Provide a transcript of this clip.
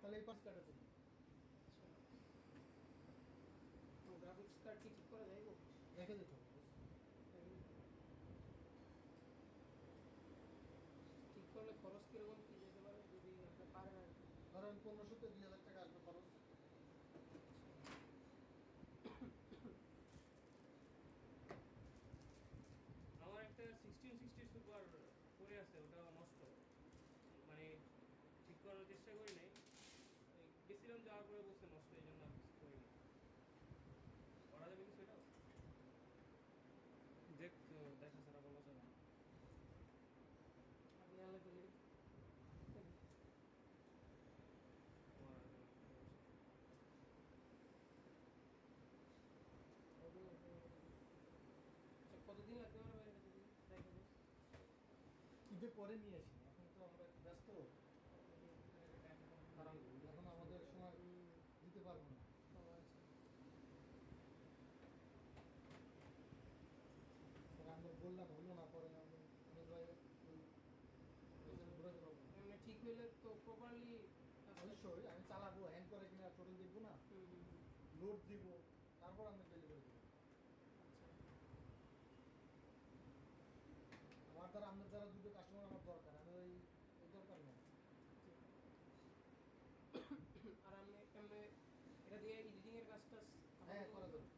তাহলে এই পাঁচ কার্ড আছে। আচ্ছা, তো গ্রাফিক্স কার্ড কি ঠিক করা যায় গো? রেখে দিতে হবে। ঠিক করলে খরচ কিরকম কি যেতে পারে যদি আপনি পারেন আর কি? ধরেন 1500 থেকে 2000 টাকা আসবে খরচ। আমার একটা 1660 সুপার পড়ে আছে, ওটা নষ্ট, মানে ঠিক করার চেষ্টা করি নাই, গেছিলাম যাওয়ার পরে বলছে নষ্ট, এই জন্য আর কিছু করিনি। করা যাবে কিছু এটাও দেখ, দেখা ছাড়া বলা যাবে না। আপনি আলাদা করলে আমার আচ্ছা, কতদিন লাগতে পারে বাইরে যদি দেখা যায়? ঈদের পরে নিয়ে আসি, এখন তো আমরা একটু ব্যস্ত, কারণ এখন আমাদের সময় দিতে পারবো না। ও আচ্ছা, পরে আমরা বললাম হলো না, পরে আমি অনেক ভাই ঘুরাতে পারবো না। এমনি ঠিক হইলে তো প্রপারলি অবশ্যই আমি চালাবো, হ্যান্ড করে কিনা টোটাল দেখবো না, লোড দিব, তারপর আমরা ডেলিভারি দেবো। আচ্ছা, আমার দ্বারা আপনার দ্বারা দুটো কাস্টমার আমার দরকার, আমি ওই দরকার নেই। আর আমি এমনি এটা দিয়ে এডিটিং এর কাজটা হ্যাঁ করা যাবে।